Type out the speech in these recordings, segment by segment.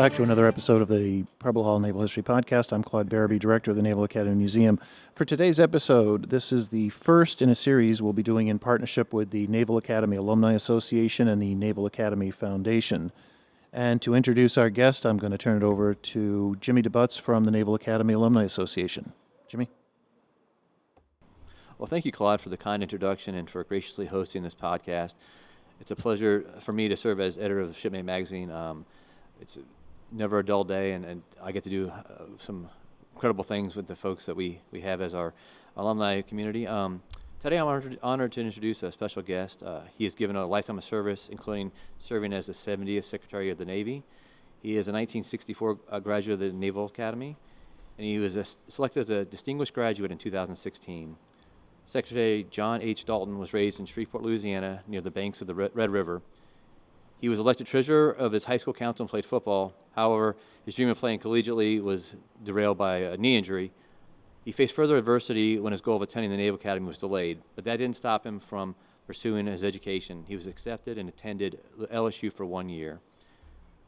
back to another episode of the Preble Hall Naval History Podcast. I'm Claude Barabee, Director of the Naval Academy Museum. For today's episode, this is the first in a series we'll be doing in partnership with the Naval Academy Alumni Association and the Naval Academy Foundation. And to introduce our guest, I'm going to turn it over to Jimmy DeButz from the Naval Academy Alumni Association. Jimmy? Well, thank you, Claude, for the kind introduction and for graciously hosting this podcast. It's a pleasure for me to serve as editor of Shipmate Magazine. It's never a dull day, and I get to do some incredible things with the folks that we have as our alumni community. Today I'm honored to introduce a special guest. He has given a lifetime of service, including serving as the 70th Secretary of the Navy. He is a 1964 graduate of the Naval Academy, and he was selected as a distinguished graduate in 2016. Secretary John H. Dalton was raised in Shreveport, Louisiana, near the banks of the Red River. He was elected treasurer of his high school council and played football. However, his dream of playing collegiately was derailed by a knee injury. He faced further adversity when his goal of attending the Naval Academy was delayed, but that didn't stop him from pursuing his education. He was accepted and attended LSU for 1 year.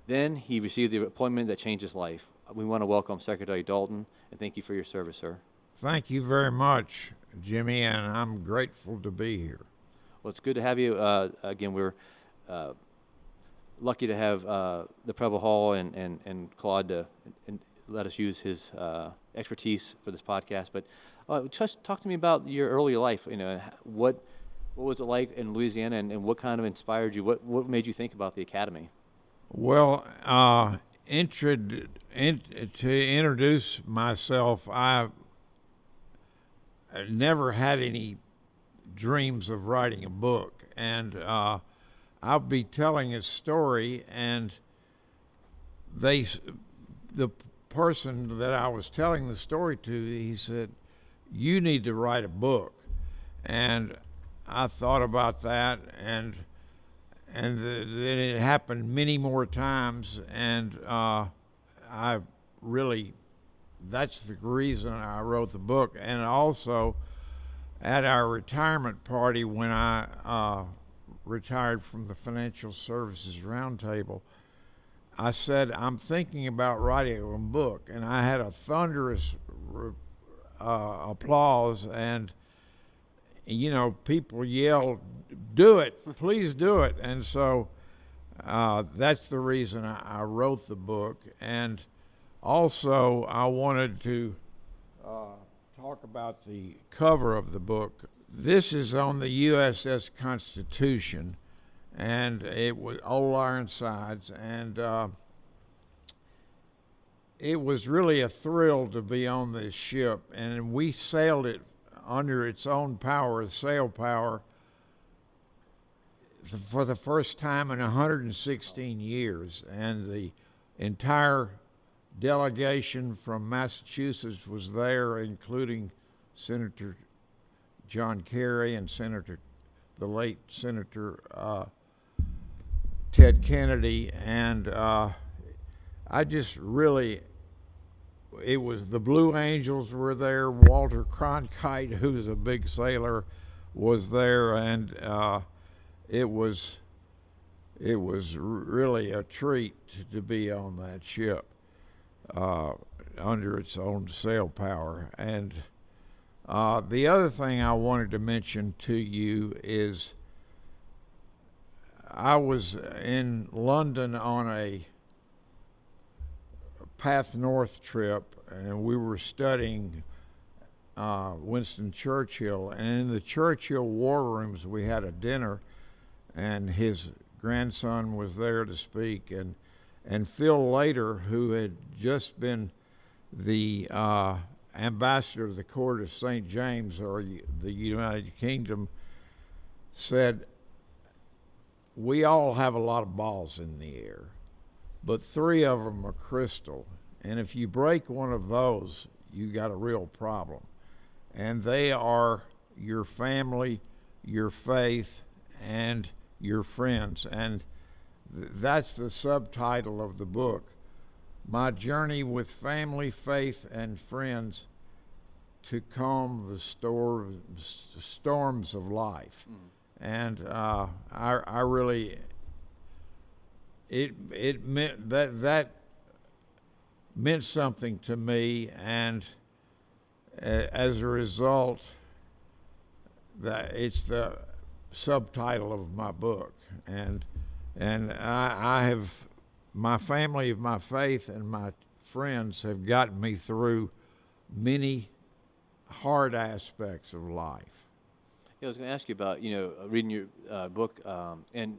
Then he received the appointment that changed his life. We want to welcome Secretary Dalton, and thank you for your service, sir. Thank you very much, Jimmy, and I'm grateful to be here. Well, it's good to have you. Again, we're lucky to have the Preble Hall and Claude to let us use his expertise for this podcast. But just talk to me about your earlier life. You know, what was it like in Louisiana, and what kind of inspired you? What made you think about the academy? Well, to introduce myself, I never had any dreams of writing a book, and I'll be telling a story, and the person that I was telling the story to, he said, "You need to write a book." And I thought about that, and then it happened many more times, and I really, that's the reason I wrote the book. And also, at our retirement party when I retired from the Financial Services Roundtable, I said, I'm thinking about writing a book, and I had a thunderous applause, and people yelled, "Do it, please do it." And so that's the reason I wrote the book. And also I wanted to talk about the cover of the book. This is on the USS Constitution, and it was old Ironsides, and it was really a thrill to be on this ship, and we sailed it under its own power, sail power, for the first time in 116 years, and the entire delegation from Massachusetts was there, including Senator John Kerry and the late Senator Ted Kennedy, and I just really, it was the Blue Angels were there. Walter Cronkite, who's a big sailor, was there, and it was really a treat to be on that ship under its own sail power. And the other thing I wanted to mention to you is I was in London on a Path North trip, and we were studying Winston Churchill. And in the Churchill war rooms, we had a dinner, and his grandson was there to speak. And Phil Lader, who had just been the ambassador to the court of St. James, or the United Kingdom, said, "We all have a lot of balls in the air, but 3 of them are crystal. And if you break one of those, you got a real problem. And they are your family, your faith, and your friends." And that's the subtitle of the book, My Journey with Family, Faith, and Friends to Calm the Storms of Life. And I really, it meant that meant something to me, and as a result, it's the subtitle of my book, and I have my family, my faith, and my friends have gotten me through many hard aspects of life. Yeah, I was going to ask you about, reading your book, and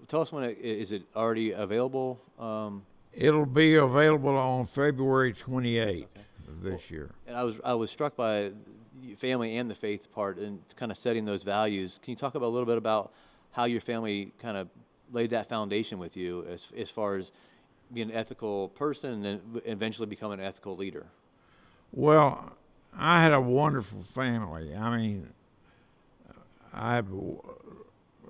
tell us is it already available? It'll be available on February 28th of this year. And I was struck by family and the faith part and kind of setting those values. Can you talk about a little bit about how your family kind of laid that foundation with you as far as being an ethical person and then eventually becoming an ethical leader? Well, I had a wonderful family. I mean, I have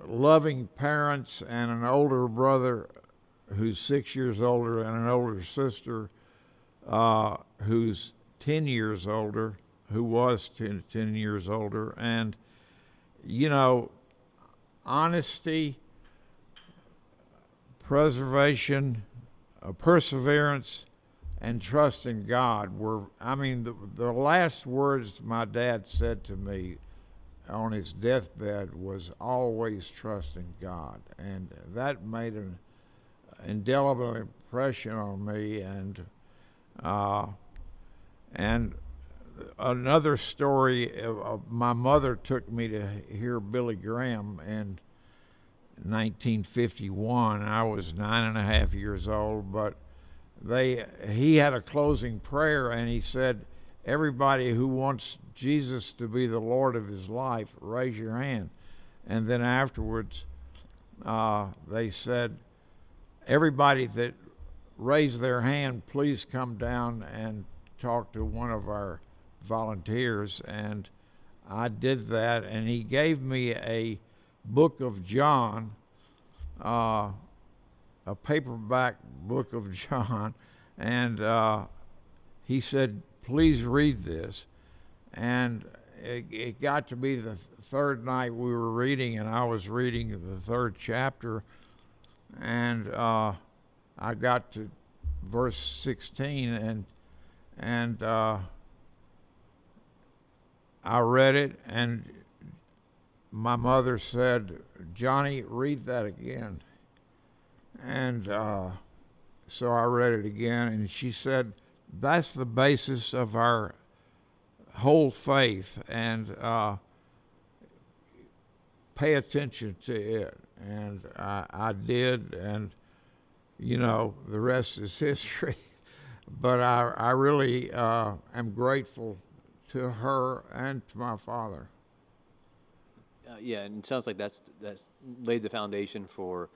loving parents and an older brother who's 6 years older and an older sister who's 10 years older, who was 10 years older. And, honesty, preservation, perseverance, and trust in God were, the last words my dad said to me on his deathbed was always trust in God. And that made an indelible impression on me. And another story, my mother took me to hear Billy Graham in 1951. I was 9.5 years old, but he had a closing prayer, and he said, everybody who wants Jesus to be the Lord of his life, raise your hand. And then afterwards, they said, everybody that raised their hand, please come down and talk to one of our volunteers. And I did that, and he gave me a book of John, a paperback book of John, and he said, please read this. And it got to be the third night we were reading, and I was reading the third chapter, and I got to verse 16, and I read it, and my mother said, Johnny, read that again. And so I read it again, and she said, that's the basis of our whole faith, and pay attention to it. And I did, and the rest is history. But I really am grateful to her and to my father. Yeah, and it sounds like that's laid the foundation for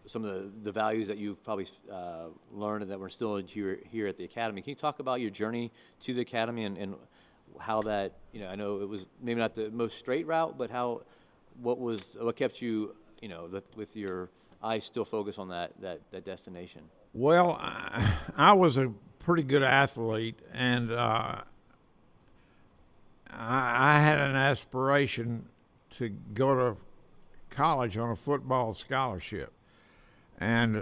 some of the values that you've probably learned and that were instilled here at the Academy. Can you talk about your journey to the Academy and how that, I know it was maybe not the most straight route, but what kept you, with your eyes still focused on that destination? Well, I was a pretty good athlete, and I had an aspiration to go to college on a football scholarship. And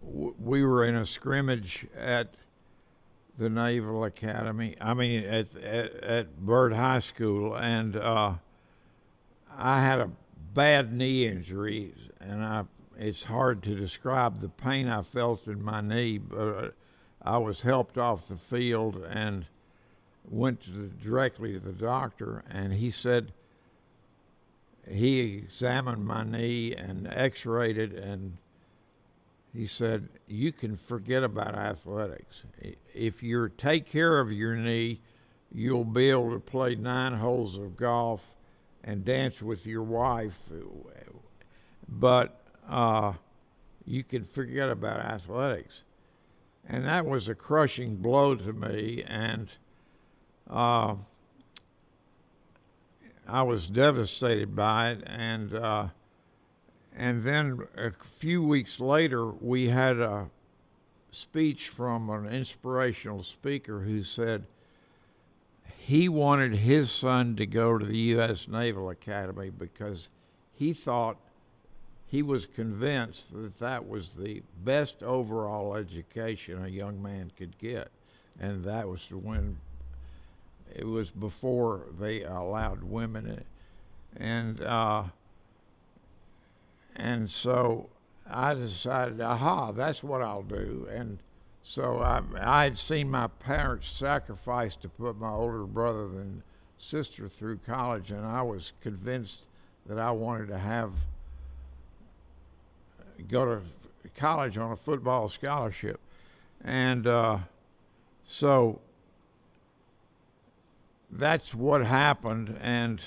we were in a scrimmage at the Naval Academy, at Byrd High School, and I had a bad knee injury, and it's hard to describe the pain I felt in my knee, but I was helped off the field and went directly to the doctor, and he said, he examined my knee and x-rayed it, and he said, you can forget about athletics. If you take care of your knee, you'll be able to play 9 holes of golf and dance with your wife, but you can forget about athletics. And that was a crushing blow to me, and I was devastated by it, and then a few weeks later, we had a speech from an inspirational speaker who said he wanted his son to go to the U.S. Naval Academy because he thought he was convinced that that was the best overall education a young man could get, and that was when it was before they allowed women in. And so I decided, aha, that's what I'll do. And so I had seen my parents sacrifice to put my older brother and sister through college, and I was convinced that I wanted to go to college on a football scholarship. And so that's what happened. And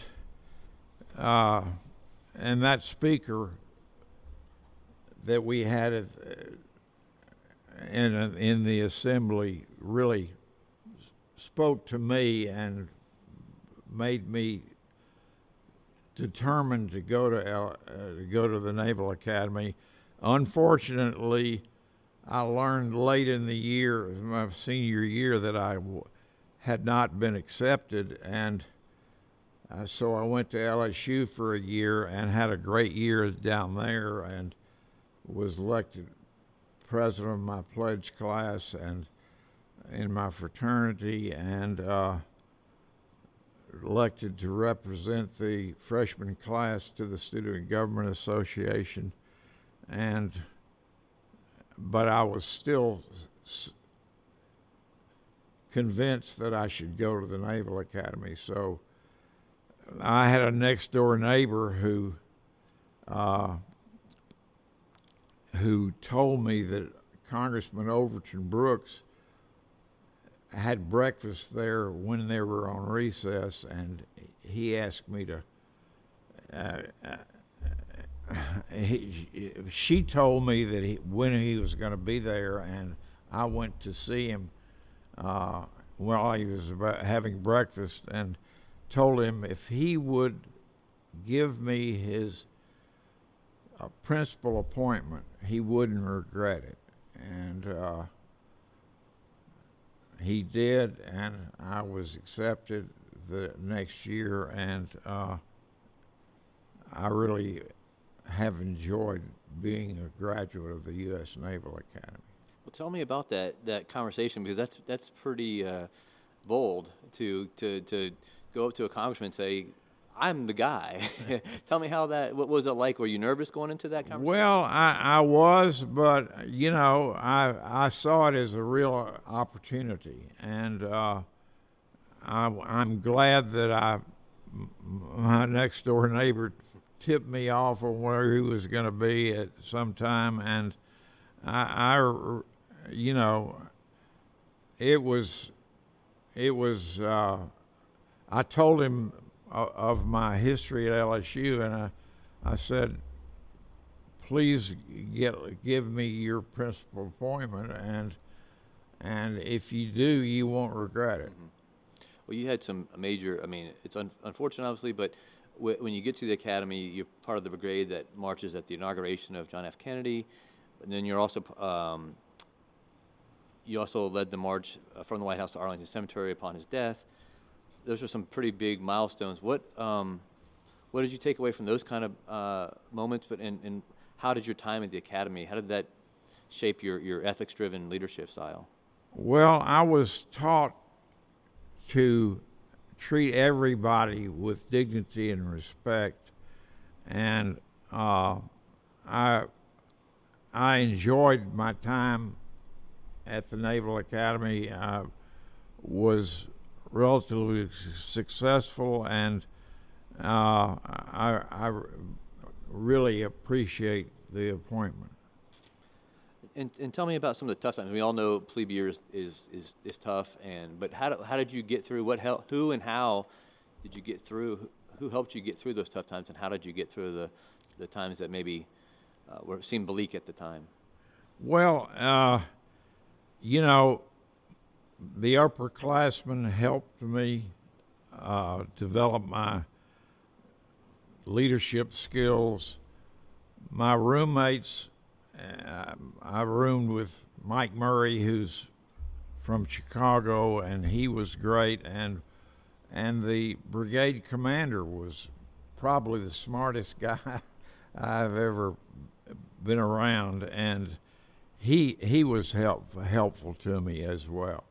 that speaker that we had in the assembly really spoke to me and made me determined to go to the Naval Academy. Unfortunately, I learned late in the year, my senior year, that I had not been accepted, and so I went to LSU for a year and had a great year down there, and was elected president of my pledge class and in my fraternity, and elected to represent the freshman class to the Student Government Association. But I was still convinced that I should go to the Naval Academy. So I had a next door neighbor who told me that Congressman Overton Brooks had breakfast there when they were on recess, and he asked me to. She told me that when he was going to be there, and I went to see him while he was having breakfast, and told him if he would give me his principal appointment, he wouldn't regret it. And he did, and I was accepted the next year, and I really have enjoyed being a graduate of the U.S. Naval Academy. Well, tell me about that conversation, because that's pretty bold to go up to a congressman and say, I'm the guy. Tell me what was it like? Were you nervous going into that conversation? Well, I was, but I saw it as a real opportunity, and I'm glad that my next door neighbor tipped me off on where he was going to be at some time, and it was I told him of my history at LSU, and I said, please give me your principal appointment, and if you do, you won't regret it. Mm-hmm. Well, you had some major, it's unfortunate, obviously, but when you get to the academy, you're part of the brigade that marches at the inauguration of John F. Kennedy, and then you also led the march from the White House to Arlington Cemetery upon his death. Those are some pretty big milestones. What did you take away from those kind of moments? And how did your time at the academy, how did that shape your ethics-driven leadership style? Well, I was taught to treat everybody with dignity and respect, and I enjoyed my time at the Naval Academy. I was relatively successful, and I really appreciate the appointment. And tell me about some of the tough times. We all know plebe year is tough, but how did you get through? Who and how did you get through? Who helped you get through those tough times, and how did you get through the times that maybe seemed bleak at the time? Well, the upperclassmen helped me develop my leadership skills. My roommates, I roomed with Mike Murray, who's from Chicago, and he was great, and the brigade commander was probably the smartest guy I've ever been around, and he was helpful to me as well.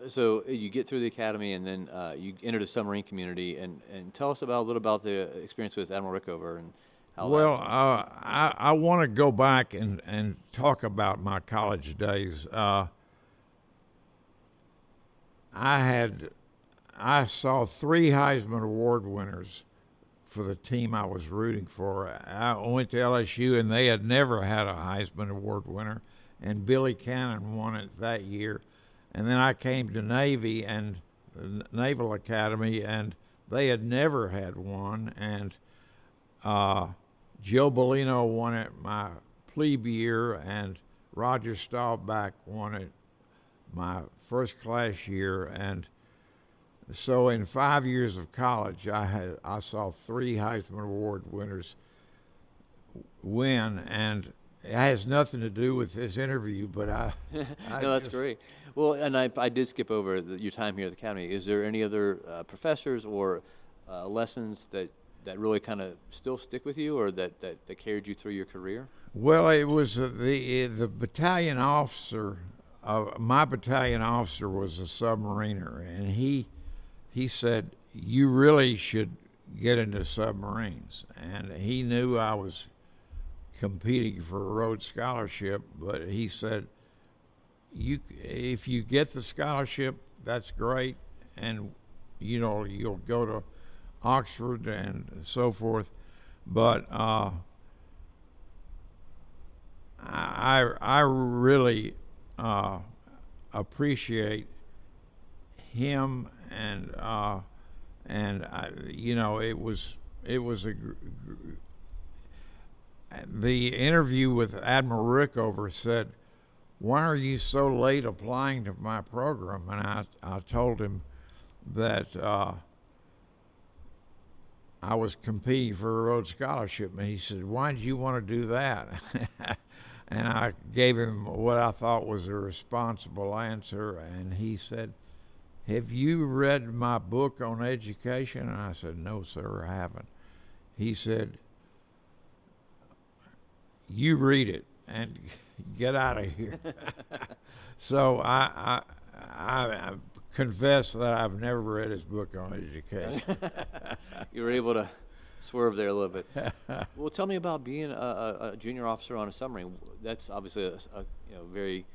So you get through the academy, and then you enter the submarine community, and tell us about a little about the experience with Admiral Rickover and how. Well, that, I want to go back and talk about my college days. I saw 3 Heisman Award winners for the team I was rooting for. I went to LSU, and they had never had a Heisman Award winner, and Billy Cannon won it that year. And then I came to Navy and the Naval Academy, and they had never had one. And Joe Bellino won it my plebe year, and Roger Staubach won it my first class year. And so in 5 years of college, I saw 3 Heisman Award winners win, and it has nothing to do with this interview, but I no, that's great. Well, and I did skip over your time here at the Academy. Is there any other professors or lessons that really kind of still stick with you, or that carried you through your career? Well, it was the battalion officer. My battalion officer was a submariner, and he said, "You really should get into submarines." And he knew I was competing for a Rhodes Scholarship, but he said, if you get the scholarship, that's great, and you'll go to Oxford and so forth. But I really appreciate him, and it was the interview with Admiral Rickover said, "Why are you so late applying to my program?" And I told him that I was competing for a Rhodes Scholarship, and he said, "Why did you want to do that?" And I gave him what I thought was a responsible answer, and he said, "Have you read my book on education?" And I said, "No, sir, I haven't." He said, "You read it and get out of here." So I confess that I've never read his book on education. You were able to swerve there a little bit. Well, tell me about being a junior officer on a submarine. That's obviously a very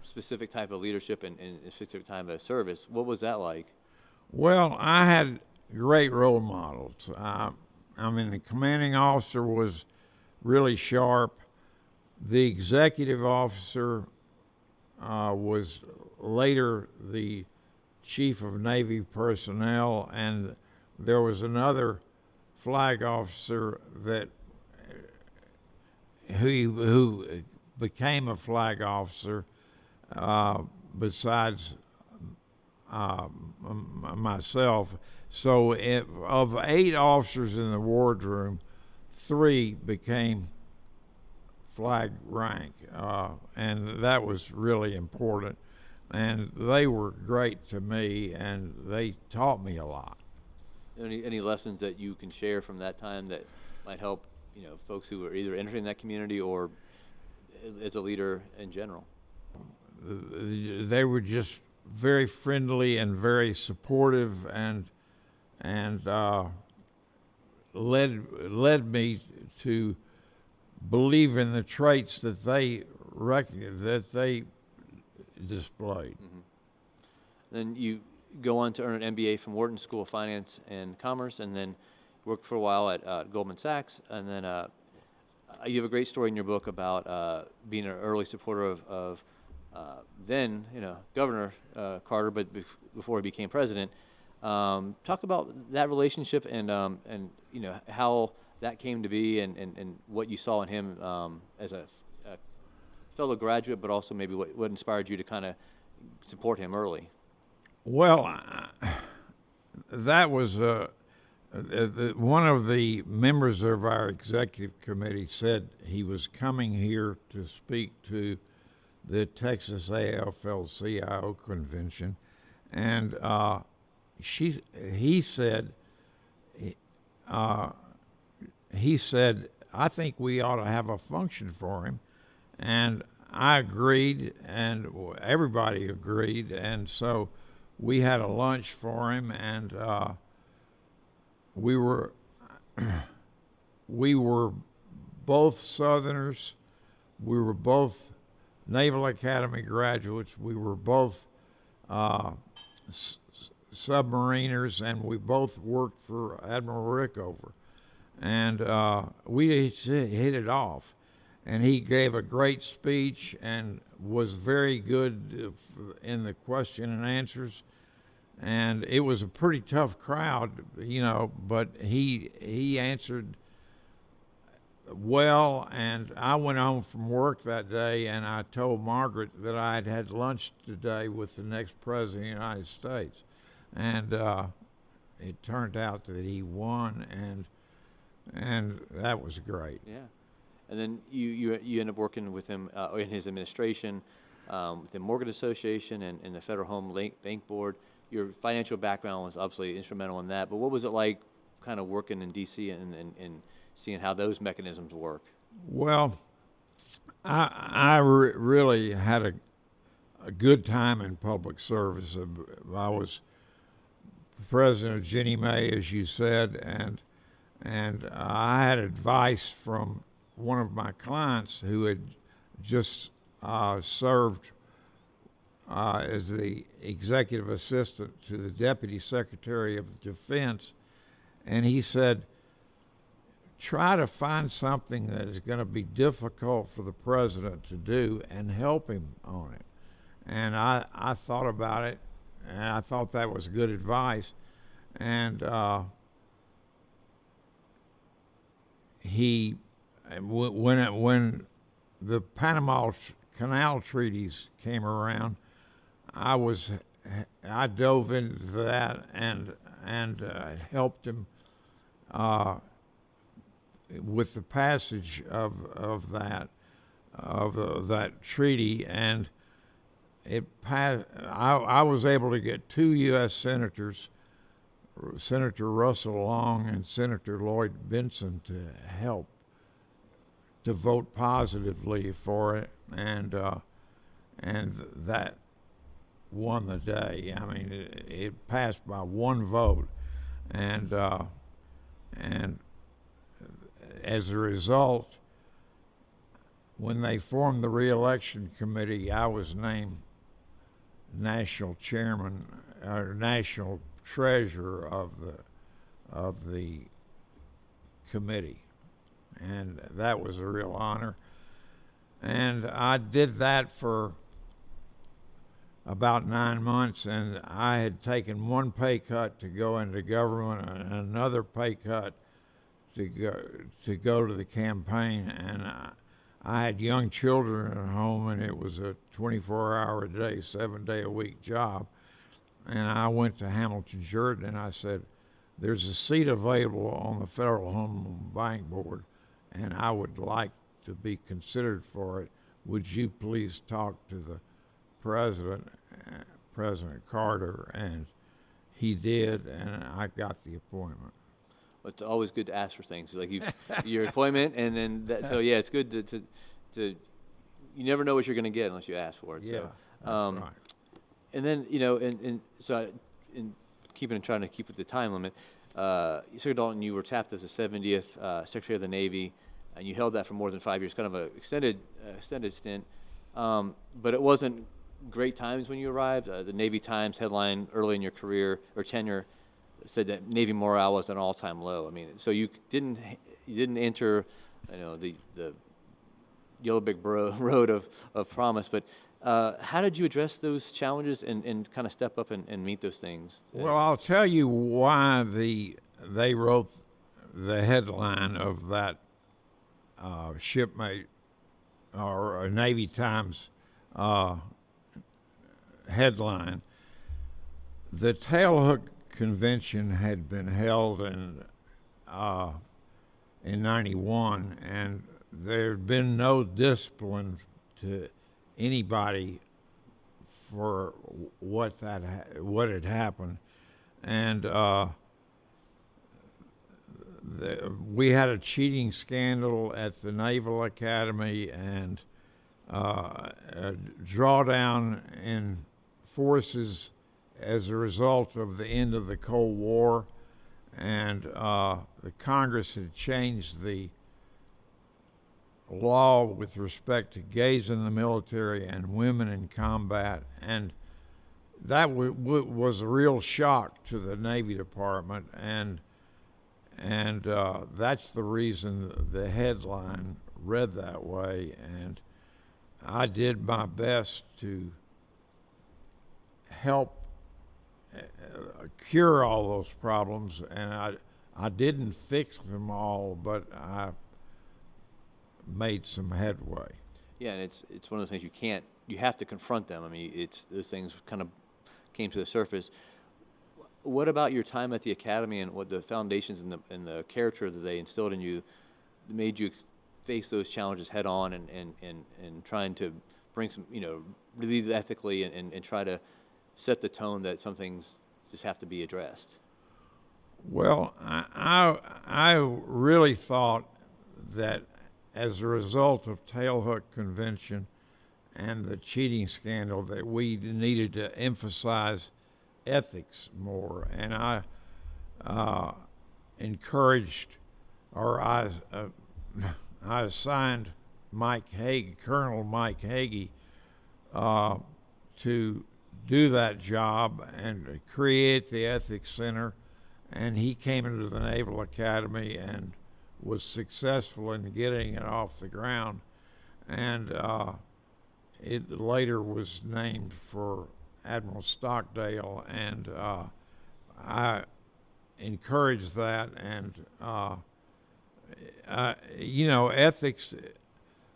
specific type of leadership and a specific time of service. What was that like? Well, I had great role models. The commanding officer was really sharp. The executive officer was later the chief of Navy personnel, and there was another flag officer who became a flag officer besides myself. So of 8 officers in the wardroom, 3 became flag rank, and that was really important. And they were great to me, and they taught me a lot. Any lessons that you can share from that time that might help folks who are either entering that community or as a leader in general? They were just very friendly and very supportive, and led me to believe in the traits that they displayed. Mm-hmm. Then you go on to earn an MBA from Wharton School of Finance and Commerce, and then worked for a while at Goldman Sachs. And then you have a great story in your book about being an early supporter of then Governor Carter, but before he became president. Talk about that relationship and how that came to be, and what you saw in him as a fellow graduate, but also maybe what inspired you to kind of support him early. Well, that was one of the members of our executive committee said he was coming here to speak to the Texas AFL-CIO convention, and he said he said, I think we ought to have a function for him. And I agreed, and everybody agreed. And so we had a lunch for him, and we were we were both Southerners. We were both Naval Academy graduates. We were both submariners, and we both worked for Admiral Rickover. And we hit it off. And he gave a great speech and was very good in the question and answers. And it was a pretty tough crowd, but he answered well. And I went home from work that day, and I told Margaret that I had had lunch today with the next president of the United States. And it turned out that he won, and that was great. Yeah. And then you end up working with him in his administration, with the Mortgage Association and the Federal Home Bank Board. Your financial background was obviously instrumental in that, but what was it like kind of working in D.C. and seeing how those mechanisms work? Well, I really had a good time in public service. I was president of Ginnie Mae, as you said, and I had advice from one of my clients who had just served as the executive assistant to the Deputy Secretary of Defense, and he said, try to find something that is going to be difficult for the president to do and help him on it. And I thought about it, and I thought that was good advice. And when the Panama Canal treaties came around, I dove into that and helped him with the passage of that treaty, and it passed. I was able to get 2 U.S. senators, Senator Russell Long and Senator Lloyd Benson, to help to vote positively for it, and that won the day. I mean, it passed by 1 vote, and as a result, when they formed the re-election committee, I was named national chairman or national treasurer of the committee, and that was a real honor. And I did that for about 9 months, and I had taken 1 pay cut to go into government and another pay cut to go to the campaign. And I had young children at home, and it was a 24-hour-a-day, 7-day-a-week job. And I went to Hamilton Jordan, and I said, there's a seat available on the Federal Home Bank Board, and I would like to be considered for it. Would you please talk to the president, President Carter? And he did, and I got the appointment. Well, it's always good to ask for things, like your appointment, and then so yeah, it's good to you never know what you're going to get unless you ask for it. Yeah, so, that's right. And then and so in trying to keep with the time limit, Secretary Dalton, you were tapped as the 70th Secretary of the Navy, and you held that for more than 5 years, kind of an extended stint. But it wasn't great times when you arrived. The Navy Times headline early in your career or tenure said that Navy morale was at an all-time low. I mean, so you didn't enter, the yellow brick road of promise. But how did you address those challenges and kind of step up and meet those things? Well, I'll tell you why they wrote the headline of that shipmate or Navy Times headline. The tailhook convention had been held in '91, and there had been no discipline to anybody for what had happened, and we had a cheating scandal at the Naval Academy and a drawdown in forces as a result of the end of the Cold War, and the Congress had changed the law with respect to gays in the military and women in combat, and that was a real shock to the Navy Department, and that's the reason the headline read that way. And I did my best to help cure all those problems, and I didn't fix them all, but I made some headway. Yeah, and it's one of those things you have to confront them. I mean, those things kind of came to the surface. What about your time at the academy and what the foundations and the character that they instilled in you made you face those challenges head on and trying to bring some, really ethically and try to set the tone that some things just have to be addressed? Well, I really thought that as a result of Tailhook Convention and the cheating scandal that we needed to emphasize ethics more, and I encouraged, or I assigned Colonel Mike Hagee, to do that job and create the Ethics Center, and he came into the Naval Academy and was successful in getting it off the ground, and it later was named for Admiral Stockdale, and I encouraged that, and ethics.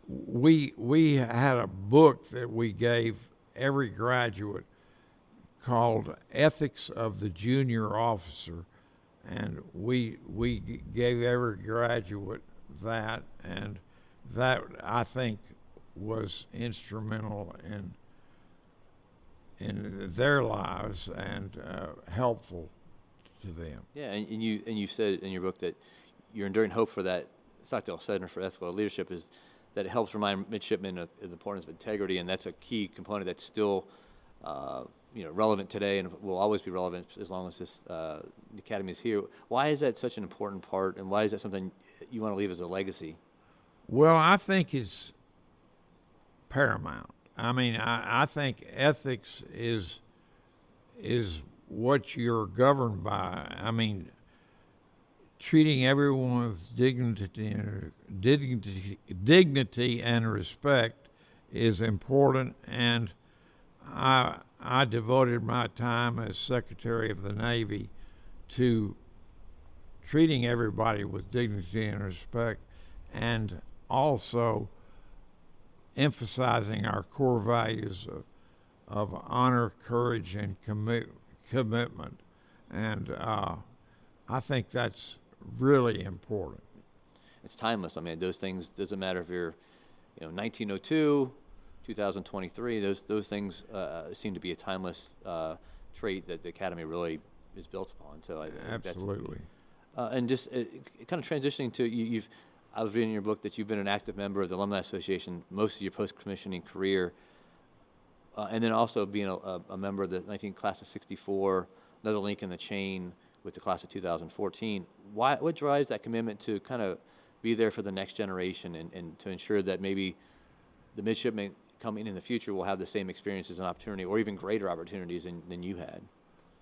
We had a book that we gave every graduate called Ethics of the Junior Officer, and we gave every graduate that, and that, I think, was instrumental in their lives and helpful to them. Yeah, and you said in your book that your enduring hope for that Stockdale Center for Ethical Leadership is that it helps remind midshipmen of the importance of integrity, and that's a key component that's still relevant today and will always be relevant as long as the academy is here. Why is that such an important part, and why is that something you want to leave as a legacy? Well, I think it's paramount. I mean, I think ethics is what you're governed by. I mean, treating everyone with dignity and respect is important, and I devoted my time as Secretary of the Navy to treating everybody with dignity and respect, and also emphasizing our core values of honor, courage, and commitment. And I think that's really important. It's timeless. I mean, those things, doesn't matter if you're 1902, 2023, those things seem to be a timeless trait that the Academy really is built upon. So I think absolutely. And just kind of transitioning to I was reading in your book that you've been an active member of the Alumni Association most of your post-commissioning career, and then also being a member of the class of 64, another link in the chain with the class of 2014. What drives that commitment to kind of be there for the next generation and to ensure that maybe the midshipmen coming in the future will have the same experiences and opportunity, or even greater opportunities than you had?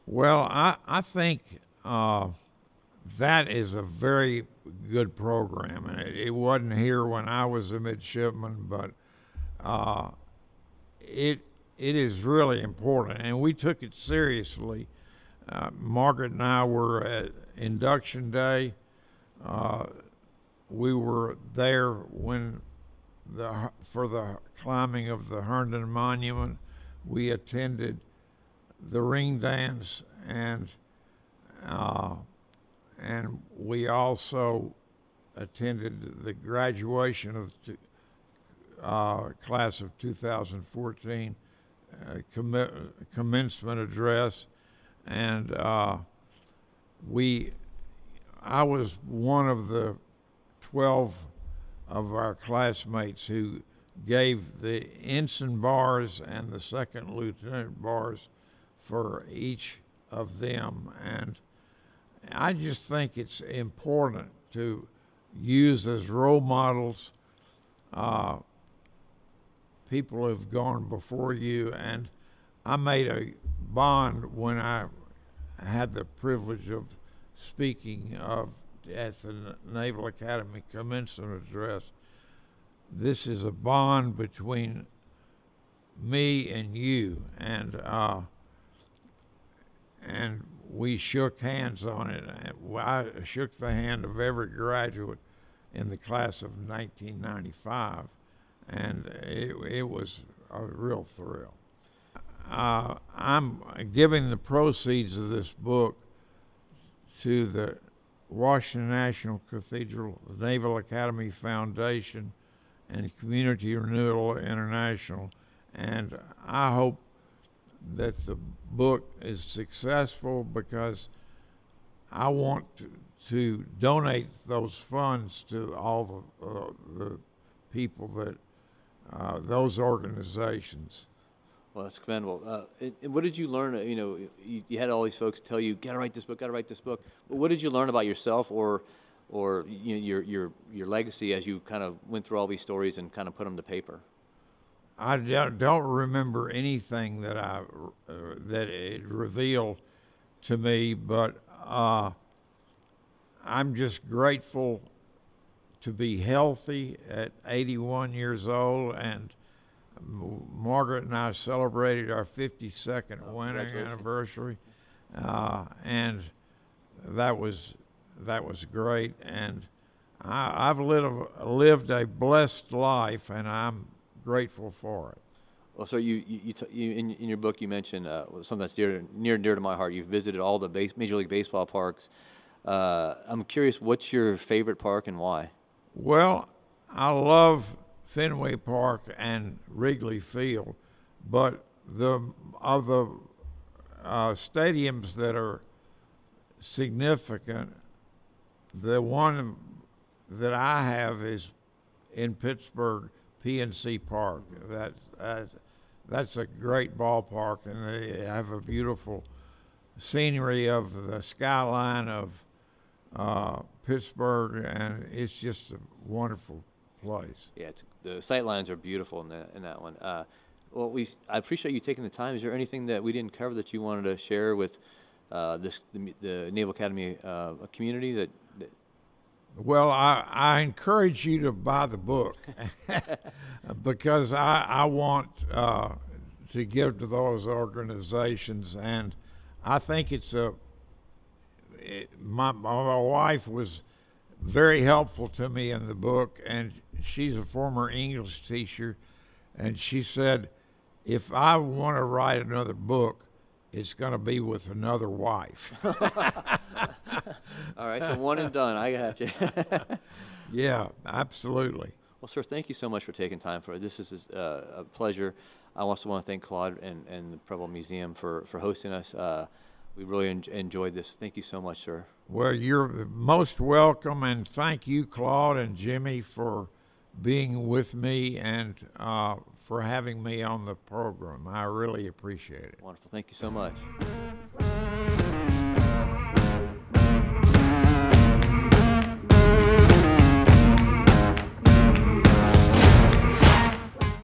Well, I think that is a very good program, and it wasn't here when I was a midshipman, but it is really important, and we took it seriously. Margaret and I were at induction day. We were there for the climbing of the Herndon Monument. We attended the ring dance, and we also attended the graduation of the class of 2014 commencement address, and I was one of the 12 of our classmates who gave the ensign bars and the second lieutenant bars for each of them. And I just think it's important to use as role models people who have gone before you. And I made a bond when I had the privilege of speaking at the Naval Academy commencement address. This is a bond between me and you, and we shook hands on it. I shook the hand of every graduate in the class of 1995, and it was a real thrill. I'm giving the proceeds of this book to the Washington National Cathedral, the Naval Academy Foundation, and Community Renewal International, and I hope that the book is successful because I want to donate those funds to all the people that those organizations. Well, that's commendable. What did you learn? You had all these folks tell you, "Gotta write this book. Gotta write this book." Well, what did you learn about yourself, or your legacy as you kind of went through all these stories and kind of put them to paper? I don't remember anything that that it revealed to me, but I'm just grateful to be healthy at 81 years old, and Margaret and I celebrated our 52nd wedding anniversary, and that was great. And I've lived a blessed life, and I'm grateful for it. Well, so you in your book you mentioned something that's near and dear to my heart. You've visited all the Major League Baseball parks. I'm curious, what's your favorite park and why? Well, I love Fenway Park and Wrigley Field, but of the stadiums that are significant, the one that I have is in Pittsburgh, PNC Park. That's a great ballpark, and they have a beautiful scenery of the skyline of Pittsburgh, and it's just a wonderful place. Yeah, the sight lines are beautiful in that one. Well, I appreciate you taking the time. Is there anything that we didn't cover that you wanted to share with the Naval Academy community that? Well, I encourage you to buy the book because I want to give to those organizations, and I think my wife was very helpful to me in the book, and she's a former English teacher, and she said, if I want to write another book, it's going to be with another wife. All right, so one and done. I got you. Yeah, absolutely. Well, sir, thank you so much for taking time for it. This is a pleasure. I also want to thank Claude and the Preble Museum for hosting us. We really enjoyed this. Thank you so much, sir. Well, you're most welcome, and thank you, Claude and Jimmy, for being with me and for having me on the program. I really appreciate it. Wonderful. Thank you so much.